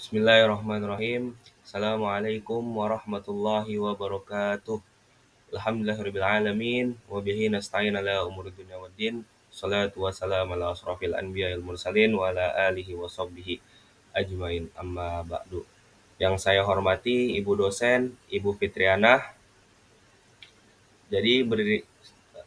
Bismillahirrahmanirrahim. Assalamualaikum warahmatullahi wabarakatuh. Alhamdulillahirabbil alamin wa bihi nasta'in ala umuri dunya waddin. Shalatu wassalamu ala asrofil anbiya'il mursalin wa ala alihi wa sahbihi ajmain. Amma ba'du. Yang saya hormati Ibu dosen, Ibu Fitrianah. Jadi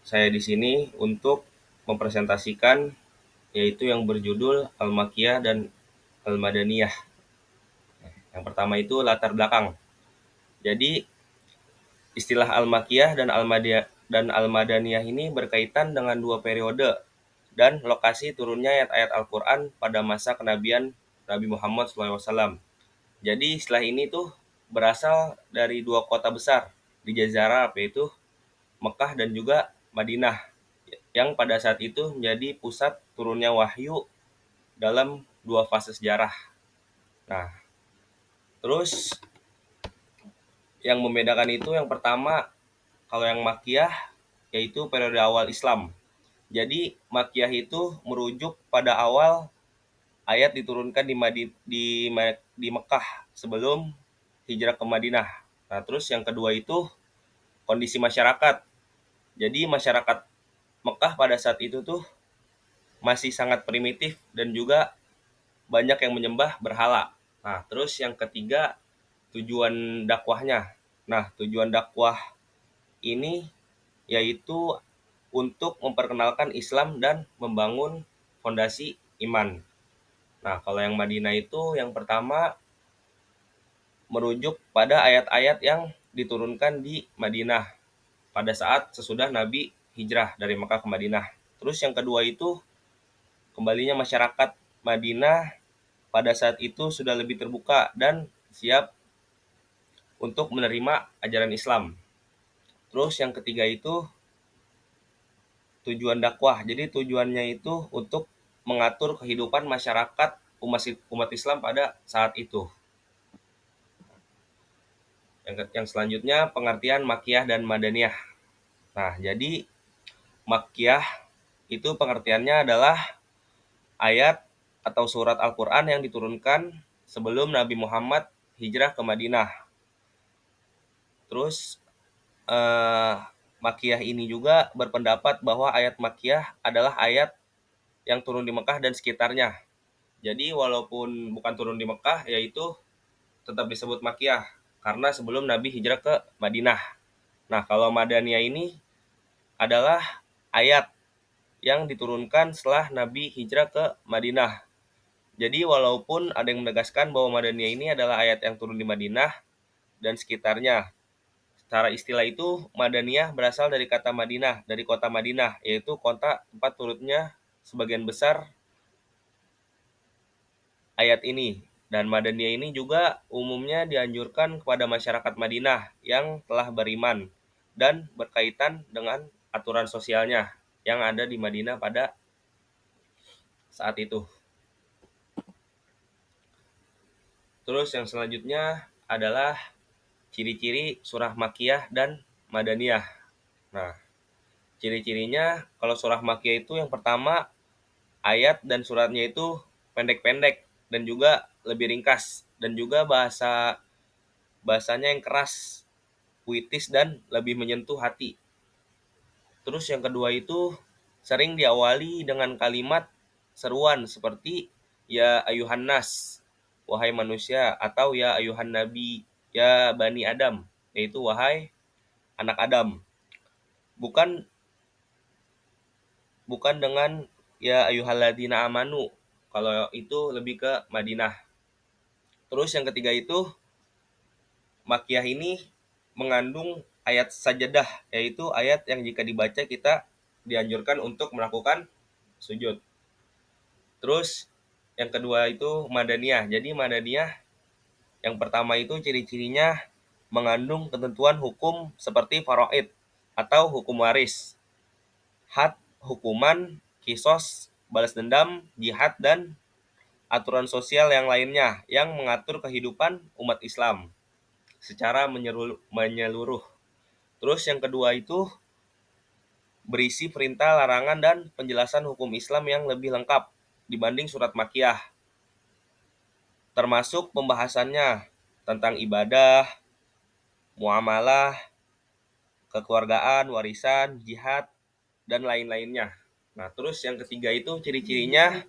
saya di sini untuk mempresentasikan yaitu yang berjudul Al-Makkiyah dan Al-Madaniyah. Yang pertama itu latar belakang. Jadi istilah Al-Makkiyah dan Al-Madaniyah ini berkaitan dengan dua periode dan lokasi turunnya ayat-ayat Al-Quran pada masa kenabian Nabi Muhammad SAW. Jadi istilah ini tuh berasal dari dua kota besar di Jazirah Arab, yaitu Mekah dan juga Madinah, yang pada saat itu menjadi pusat turunnya wahyu dalam dua fase sejarah. Nah, terus yang membedakan itu yang pertama, kalau yang Makkiyah yaitu periode awal Islam. Jadi Makkiyah itu merujuk pada awal ayat diturunkan di Mekah sebelum hijrah ke Madinah. Nah, terus yang kedua itu kondisi masyarakat. Jadi masyarakat Mekah pada saat itu tuh masih sangat primitif dan juga banyak yang menyembah berhala. Nah, terus yang ketiga tujuan dakwahnya. Nah, tujuan dakwah ini yaitu untuk memperkenalkan Islam dan membangun fondasi iman. Nah, kalau yang Madinah itu yang pertama merujuk pada ayat-ayat yang diturunkan di Madinah pada saat sesudah Nabi hijrah dari Mekah ke Madinah. Terus yang kedua itu kembalinya masyarakat Madinah pada saat itu sudah lebih terbuka dan siap untuk menerima ajaran Islam. Terus yang ketiga itu tujuan dakwah. Jadi tujuannya itu untuk mengatur kehidupan masyarakat umat Islam pada saat itu. Yang selanjutnya pengertian Makkiyah dan Madaniyah. Nah, jadi Makkiyah itu pengertiannya adalah ayat atau surat Al-Quran yang diturunkan sebelum Nabi Muhammad hijrah ke Madinah. Terus Makkiyah ini juga berpendapat bahwa ayat Makkiyah adalah ayat yang turun di Mekah dan sekitarnya. Jadi walaupun bukan turun di Mekah, yaitu tetap disebut Makkiyah karena sebelum Nabi hijrah ke Madinah. Nah, kalau Madaniyah ini adalah ayat yang diturunkan setelah Nabi hijrah ke Madinah. Jadi walaupun ada yang menegaskan bahwa Madaniyah ini adalah ayat yang turun di Madinah dan sekitarnya. Secara istilah itu, Madaniyah berasal dari kata Madinah, dari kota Madinah, yaitu kota tempat turunnya sebagian besar ayat ini. Dan Madaniyah ini juga umumnya dianjurkan kepada masyarakat Madinah yang telah beriman dan berkaitan dengan aturan sosialnya yang ada di Madinah pada saat itu. Terus yang selanjutnya adalah ciri-ciri surah Makkiyah dan Madaniyah. Nah, ciri-cirinya kalau surah Makkiyah itu yang pertama, ayat dan suratnya itu pendek-pendek dan juga lebih ringkas dan juga bahasanya yang keras, puitis dan lebih menyentuh hati. Terus yang kedua itu sering diawali dengan kalimat seruan seperti ya ayuhan nas, wahai manusia, atau ya ayuhan nabi, ya bani Adam, yaitu wahai anak Adam. Bukan bukan dengan ya ayuhalladzina amanu. Kalau itu lebih ke Madinah. Terus yang ketiga itu Makkiyah ini mengandung ayat sajadah, yaitu ayat yang jika dibaca kita dianjurkan untuk melakukan sujud. Terus yang kedua itu Madaniyah. Jadi Madaniyah yang pertama itu ciri-cirinya mengandung ketentuan hukum seperti faraid atau hukum waris, had, hukuman, kisos, balas dendam, jihad, dan aturan sosial yang lainnya yang mengatur kehidupan umat Islam secara menyeluruh. Terus yang kedua itu berisi perintah, larangan, dan penjelasan hukum Islam yang lebih lengkap dibanding surat Makkiyah. termasuk pembahasannya tentang ibadah, muamalah, kekeluargaan, warisan, jihad, dan lain-lainnya. Nah, terus yang ketiga itu ciri-cirinya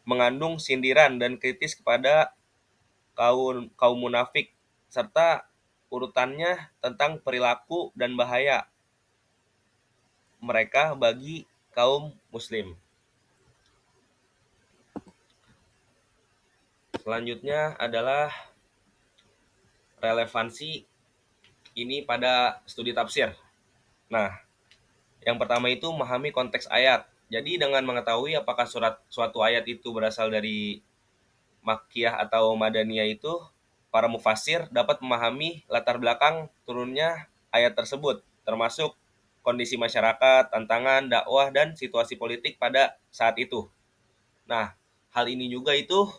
mengandung sindiran dan kritis kepada kaum kaum munafik serta urutannya tentang perilaku dan bahaya mereka bagi kaum muslim. Selanjutnya adalah relevansi ini pada studi tafsir. Nah, yang pertama itu memahami konteks ayat. Jadi dengan mengetahui apakah suatu ayat itu berasal dari Makkiyah atau Madaniyah itu, para mufasir dapat memahami latar belakang turunnya ayat tersebut, termasuk kondisi masyarakat, tantangan, dakwah, dan situasi politik pada saat itu. Nah, hal ini juga itu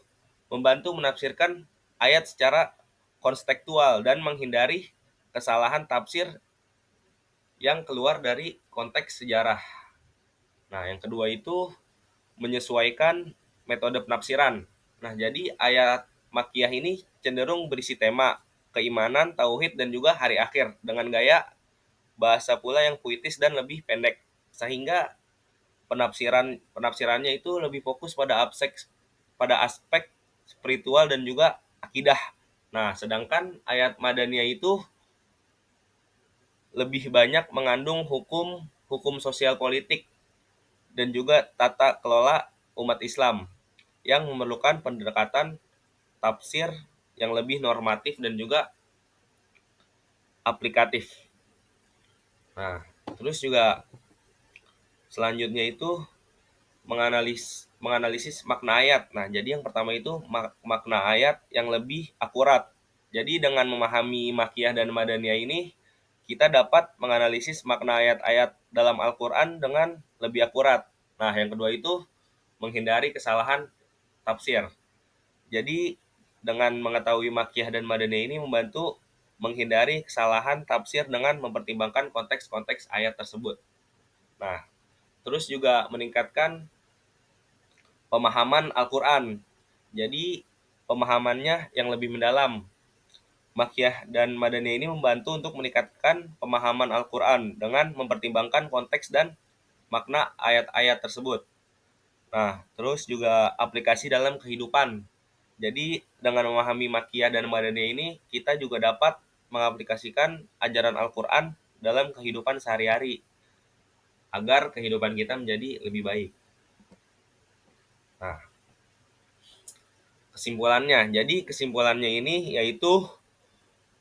membantu menafsirkan ayat secara kontekstual dan menghindari kesalahan tafsir yang keluar dari konteks sejarah. Nah, yang kedua itu menyesuaikan metode penafsiran. Nah, jadi ayat Makkiyah ini cenderung berisi tema keimanan, tauhid, dan juga hari akhir dengan gaya bahasa pula yang puitis dan lebih pendek, sehingga penafsirannya itu lebih fokus pada aspek spiritual dan juga akidah. Nah, sedangkan ayat Madaniyah itu lebih banyak mengandung hukum sosial politik dan juga tata kelola umat Islam yang memerlukan pendekatan tafsir yang lebih normatif dan juga aplikatif. Nah, terus juga selanjutnya itu menganalisis makna ayat. Nah, jadi yang pertama itu makna ayat yang lebih akurat. Jadi dengan memahami Makkiyah dan Madaniyah ini, kita dapat menganalisis makna ayat-ayat dalam Al-Quran dengan lebih akurat. Nah, yang kedua itu menghindari kesalahan tafsir. Jadi dengan mengetahui Makkiyah dan Madaniyah ini membantu menghindari kesalahan tafsir dengan mempertimbangkan konteks-konteks ayat tersebut. Nah, terus juga meningkatkan pemahaman Al-Quran. Jadi pemahamannya yang lebih mendalam. Makkiyah dan Madaniyah ini membantu untuk meningkatkan pemahaman Al-Quran dengan mempertimbangkan konteks dan makna ayat-ayat tersebut. Nah, terus juga aplikasi dalam kehidupan. Jadi dengan memahami Makkiyah dan Madaniyah ini, kita juga dapat mengaplikasikan ajaran Al-Quran dalam kehidupan sehari-hari agar kehidupan kita menjadi lebih baik. Nah, kesimpulannya ini yaitu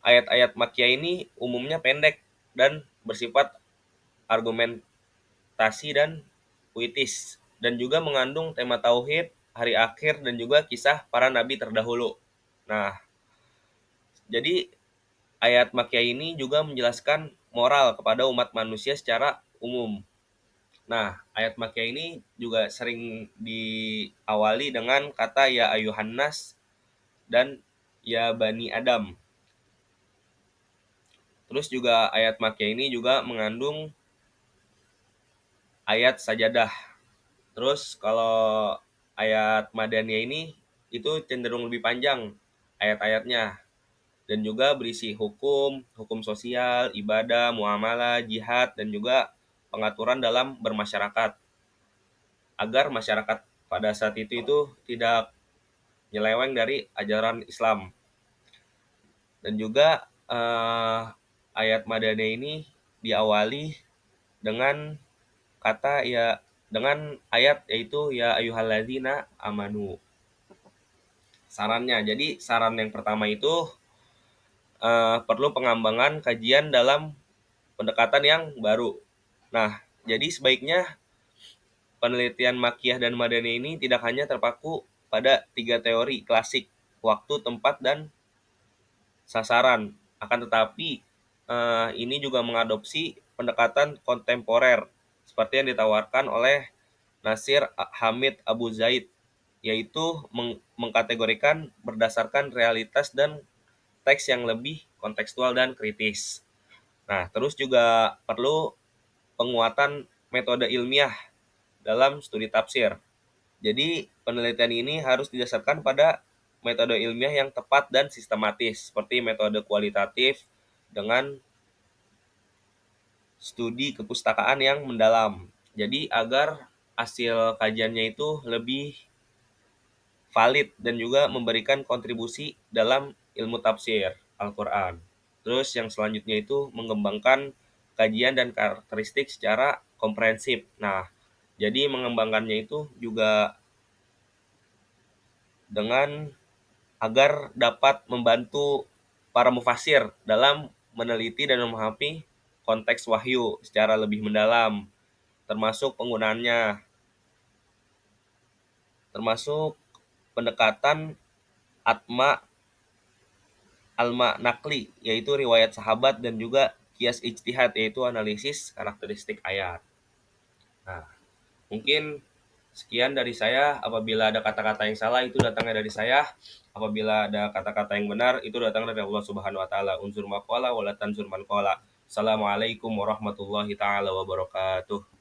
ayat-ayat Makkiyah ini umumnya pendek dan bersifat argumentasi dan puitis dan juga mengandung tema tauhid, hari akhir dan juga kisah para nabi terdahulu. Nah, jadi ayat Makkiyah ini juga menjelaskan moral kepada umat manusia secara umum. Nah, ayat Makkiyah ini juga sering diawali dengan kata ya ayuhan nas dan ya bani Adam. Terus juga ayat Makkiyah ini juga mengandung ayat sajadah. Terus kalau ayat Madaniyah ini itu cenderung lebih panjang ayat-ayatnya dan juga berisi hukum sosial, ibadah, muamalah, jihad dan juga pengaturan dalam bermasyarakat agar masyarakat pada saat itu tidak nyeleweng dari ajaran Islam. Dan juga ayat Madaniyah ini diawali dengan kata ya dengan ayat yaitu ya ayyuhalladzina amanu. Sarannya, jadi saran yang pertama itu perlu pengembangan kajian dalam pendekatan yang baru. Nah, jadi sebaiknya penelitian Makkiyah dan Madaniyah ini tidak hanya terpaku pada 3 teori klasik, waktu, tempat, dan sasaran. Akan tetapi ini juga mengadopsi pendekatan kontemporer seperti yang ditawarkan oleh Nasir Hamid Abu Zaid, yaitu mengkategorikan berdasarkan realitas dan teks yang lebih kontekstual dan kritis. Nah, terus juga perlu penguatan metode ilmiah dalam studi tafsir. Jadi, penelitian ini harus didasarkan pada metode ilmiah yang tepat dan sistematis, seperti metode kualitatif dengan studi kepustakaan yang mendalam. Jadi agar hasil kajiannya itu lebih valid dan juga memberikan kontribusi dalam ilmu tafsir Al-Quran. Terus yang selanjutnya itu mengembangkan kajian dan karakteristik secara komprehensif. Nah, jadi mengembangkannya itu juga dengan agar dapat membantu para mufasir dalam meneliti dan memahami konteks wahyu secara lebih mendalam, termasuk penggunaannya, termasuk pendekatan atma alma nakli, yaitu riwayat sahabat dan juga kias ijtihad, yaitu analisis karakteristik ayat. Nah, mungkin sekian dari saya. Apabila ada kata-kata yang salah itu datangnya dari saya. Apabila ada kata-kata yang benar itu datang dari Allah Subhanahu wa taala. Unsur maqala wa la tansur man qala. Assalamualaikum warahmatullahi taala wabarakatuh.